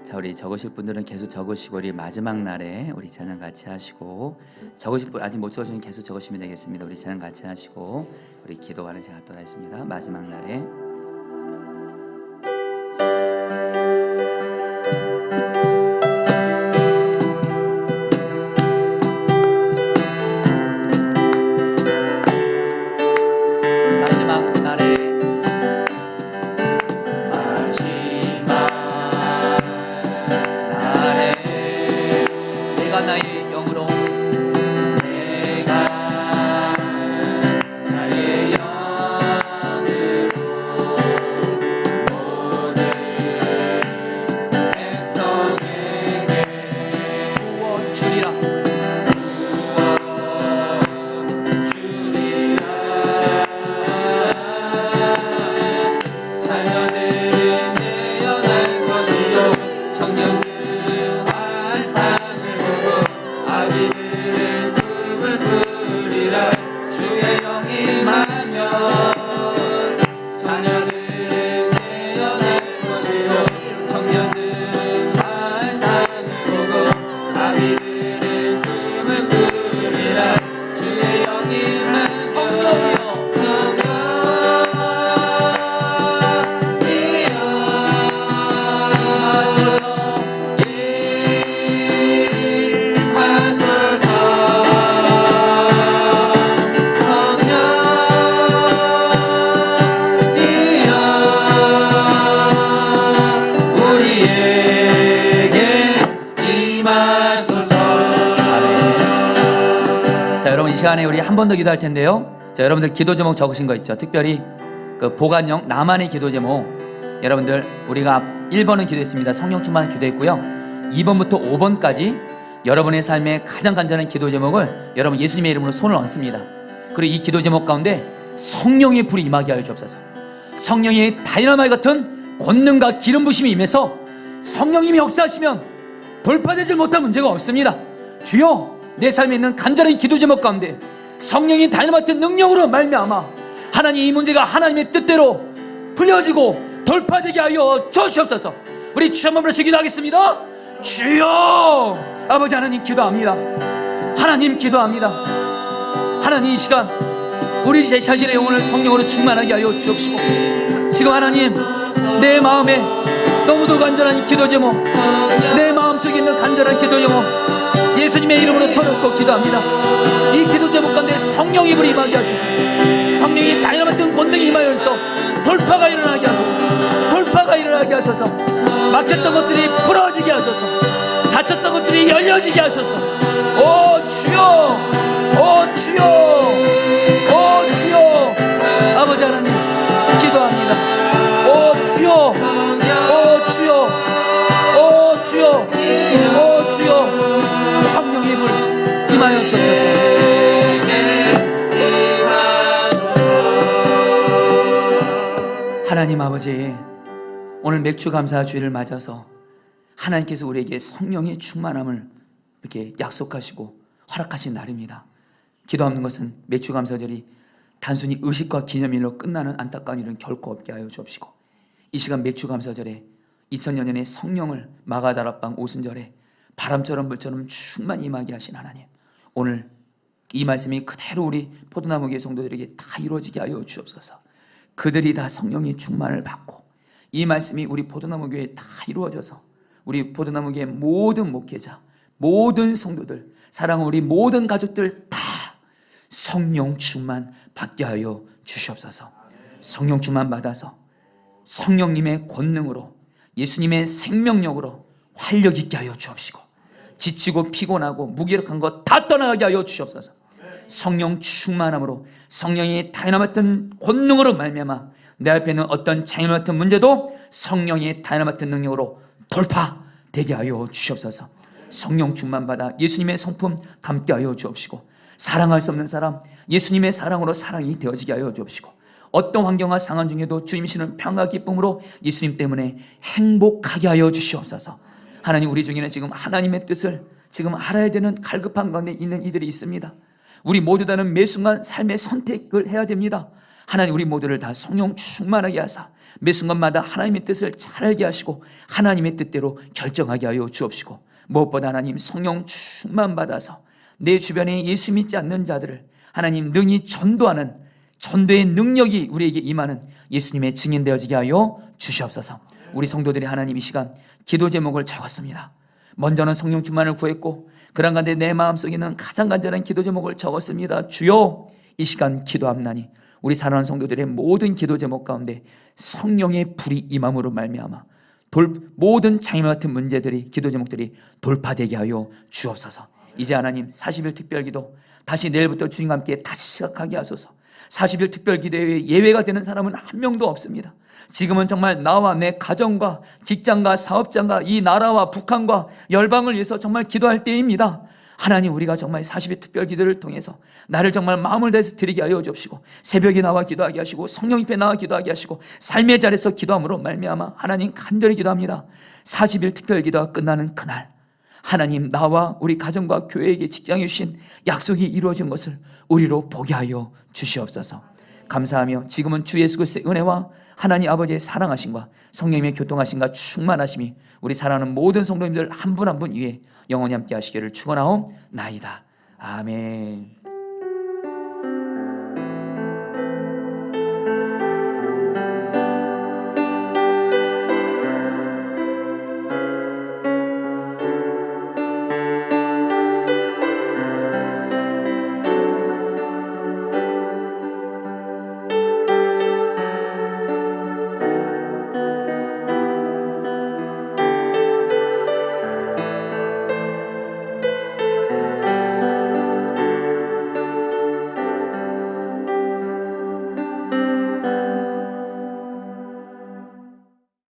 Speaker 1: 자, 우리 적으실 분들은 계속 적으시고 우리 마지막 날에 우리 찬양 같이 하시고, 적으실 분 아직 못 적으시면 계속 적으시면 되겠습니다. 우리 찬양 같이 하시고 우리 기도하는 시간 갖도록 하겠습니다. 마지막 날에 시간에 우리 한 번 더 기도할 텐데요. 자, 여러분들 기도 제목 적으신 거 있죠? 특별히 그 보관용 나만의 기도 제목, 여러분들 우리가 1번은 기도했습니다. 성령 충만 기도했고요. 2번부터 5번까지 여러분의 삶에 가장 간절한 기도 제목을 여러분 예수님의 이름으로 손을 얹습니다. 그리고 이 기도 제목 가운데 성령의 불이 임하게 하여 주옵소서. 성령의 다이너마이트 같은 권능과 기름 부심이 임해서 성령님이 역사하시면 돌파되지 못한 문제가 없습니다. 주여, 내 삶에 있는 간절한 기도 제목 가운데 성령이 다이너마이트 능력으로 말미암아 하나님 이 문제가 하나님의 뜻대로 풀려지고 돌파되게 하여 주시옵소서. 우리 주여 한번 부르시 기도하겠습니다. 주여, 아버지 하나님 기도합니다. 하나님 기도합니다. 하나님 이 시간 우리 제 자신의 영혼을 성령으로 충만하게 하여 주옵시고, 지금 하나님 내 마음에 너무도 간절한 기도 제목, 내 마음속에 있는 간절한 기도 제목 예수님의 이름으로 손을 꼭 기도합니다. 이 기도 제목 가운데 성령의 불이 임하게 하소서. 성령이 다이너마이트 권능이 임하여서 돌파가 일어나게 하소서. 돌파가 일어나게 하소서. 막혔던 것들이 풀어지게 하소서. 닫혔던 것들이 열려지게 하소서. 오 주여, 오 주여, 오 주여, 아버지 하나님 기도합니다. 오 주여, 오 주여, 오 주여, 오 주여, 성령의 불 임하여 주옵소서. 하나님 아버지, 오늘 맥주 감사 주일을 맞아서 하나님께서 우리에게 성령의 충만함을 이렇게 약속하시고 허락하신 날입니다. 기도하는 것은 맥주 감사절이 단순히 의식과 기념일로 끝나는 안타까운 일은 결코 없게 하여 주옵시고, 이 시간 맥주 감사절에 2000년에 성령을 마가다락방 오순절에 바람처럼 불처럼 충만히 임하게 하신 하나님, 오늘 이 말씀이 그대로 우리 포도나무교회 성도들에게 다 이루어지게 하여 주옵소서. 그들이 다 성령의 충만을 받고 이 말씀이 우리 포도나무교회에 다 이루어져서 우리 포도나무교회 모든 목회자, 모든 성도들, 사랑하는 우리 모든 가족들 다 성령 충만 받게 하여 주시옵소서. 성령 충만 받아서 성령님의 권능으로, 예수님의 생명력으로 활력 있게 하여 주옵시고, 지치고 피곤하고 무기력한 것 다 떠나게 하여 주시옵소서. 성령 충만함으로, 성령이 다이너마이트 권능으로 말미암아 내 앞에 있는 어떤 장애 같은 문제도 성령의 다이너마이트 능력으로 돌파되게 하여 주시옵소서. 성령 충만 받아 예수님의 성품 담게 하여 주옵시고, 사랑할 수 없는 사람 예수님의 사랑으로 사랑이 되어지게 하여 주옵시고, 어떤 환경과 상황 중에도 주님 시는 평화 기쁨으로 예수님 때문에 행복하게 하여 주시옵소서. 하나님, 우리 중에는 지금 하나님의 뜻을 지금 알아야 되는 갈급한 가운데 있는 이들이 있습니다. 우리 모두 다는 매 순간 삶의 선택을 해야 됩니다. 하나님, 우리 모두를 다 성령 충만하게 하사 매 순간마다 하나님의 뜻을 잘 알게 하시고 하나님의 뜻대로 결정하게 하여 주옵시고, 무엇보다 하나님 성령 충만 받아서 내 주변에 예수 믿지 않는 자들을 하나님 능히 전도하는 전도의 능력이 우리에게 임하는 예수님의 증인 되어지게 하여 주시옵소서. 우리 성도들이 하나님 이 시간 기도 제목을 적었습니다. 먼저는 성령 충만을 구했고, 그런 가운데 내 마음속에는 가장 간절한 기도 제목을 적었습니다. 주여, 이 시간 기도합나니 우리 사랑하는 성도들의 모든 기도 제목 가운데 성령의 불이 임함으로 말미암아 모든 장애와 같은 문제들이, 기도 제목들이 돌파되게 하여 주옵소서. 이제 하나님 40일 특별기도 다시 내일부터 주님과 함께 다시 시작하게 하소서. 40일 특별기도에 예외가 되는 사람은 한 명도 없습니다. 지금은 정말 나와 내 가정과 직장과 사업장과 이 나라와 북한과 열방을 위해서 정말 기도할 때입니다. 하나님, 우리가 정말 40일 특별기도를 통해서 나를 정말 마음을 다해서 드리게 하여 주옵시고, 새벽에 나와 기도하게 하시고 성령 입에 나와 기도하게 하시고 삶의 자리에서 기도함으로 말미암아 하나님 간절히 기도합니다. 40일 특별기도가 끝나는 그날 하나님, 나와 우리 가정과 교회에게 직장에 주신 약속이 이루어진 것을 우리로 보게 하여 주시옵소서. 감사하며 지금은 주 예수 그리스도의 은혜와 하나님 아버지의 사랑하심과 성령님의 교통하심과 충만하심이 우리 사랑하는 모든 성도님들 한 분 한 분 위에 영원히 함께 하시기를 축원하옵나이다. 아멘.